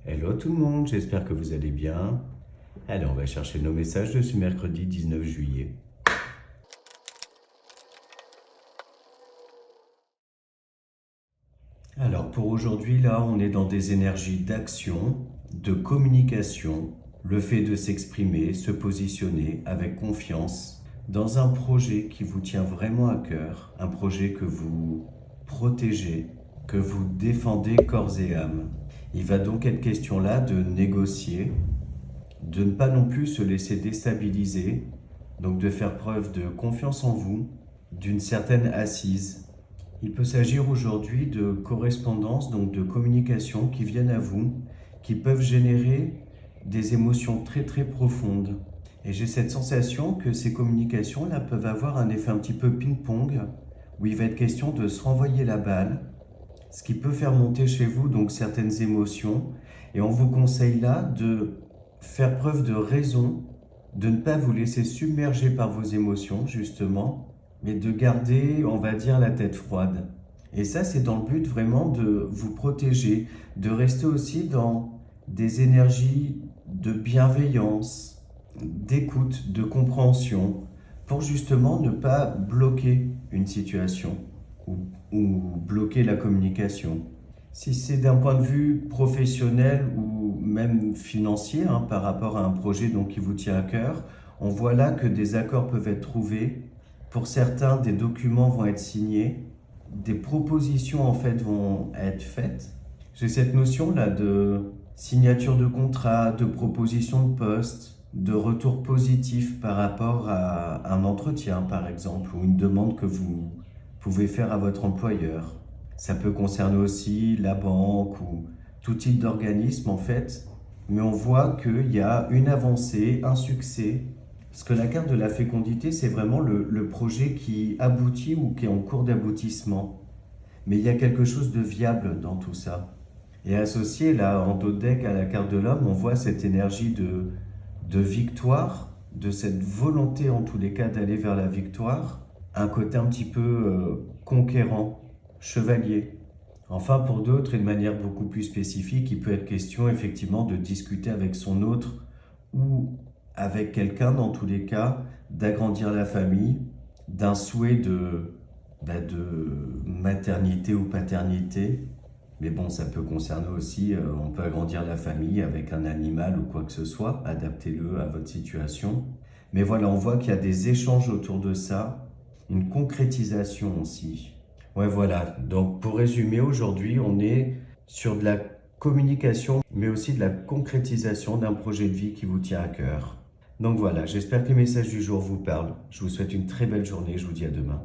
Hello tout le monde, j'espère que vous allez bien. Allez, on va chercher nos messages de ce mercredi 19 juillet. Alors pour aujourd'hui, là, on est dans des énergies d'action, de communication, le fait de s'exprimer, se positionner avec confiance dans un projet qui vous tient vraiment à cœur, un projet que vous protégez, que vous défendez corps et âme. Il va donc être question là de négocier, de ne pas non plus se laisser déstabiliser, donc de faire preuve de confiance en vous, d'une certaine assise. Il peut s'agir aujourd'hui de correspondances, donc de communications qui viennent à vous, qui peuvent générer des émotions très très profondes. Et j'ai cette sensation que ces communications-là peuvent avoir un effet un petit peu ping-pong, où il va être question de se renvoyer la balle, ce qui peut faire monter chez vous donc certaines émotions. Et on vous conseille là de faire preuve de raison, de ne pas vous laisser submerger par vos émotions justement, mais de garder, on va dire, la tête froide. Et ça, c'est dans le but vraiment de vous protéger, de rester aussi dans des énergies de bienveillance, d'écoute, de compréhension, pour justement ne pas bloquer une situation ou bloquer la communication. Si c'est d'un point de vue professionnel ou même financier, par rapport à un projet donc, qui vous tient à cœur, on voit là que des accords peuvent être trouvés. Pour certains, des documents vont être signés, des propositions en fait vont être faites. J'ai cette notion là de signature de contrat, de proposition de poste, de retour positif par rapport à un entretien par exemple, ou une demande que vous pouvez faire à votre employeur. Ça peut concerner aussi la banque ou tout type d'organisme en fait, mais on voit qu'il y a une avancée, un succès. Parce que la carte de la fécondité, c'est vraiment le projet qui aboutit ou qui est en cours d'aboutissement. Mais il y a quelque chose de viable dans tout ça. Et associé là en dos de deck à la carte de l'homme, on voit cette énergie de victoire, de cette volonté en tous les cas d'aller vers la victoire, un côté un petit peu conquérant, chevalier. Enfin, pour d'autres, et de manière beaucoup plus spécifique, il peut être question effectivement de discuter avec son autre ou avec quelqu'un, dans tous les cas, d'agrandir la famille, d'un souhait de maternité ou paternité. Mais bon, ça peut concerner aussi, on peut agrandir la famille avec un animal ou quoi que ce soit, adaptez-le à votre situation. Mais voilà, on voit qu'il y a des échanges autour de ça, une concrétisation aussi. Ouais, voilà. Donc, pour résumer, aujourd'hui, on est sur de la communication, mais aussi de la concrétisation d'un projet de vie qui vous tient à cœur. Donc voilà, j'espère que les messages du jour vous parlent. Je vous souhaite une très belle journée. Je vous dis à demain.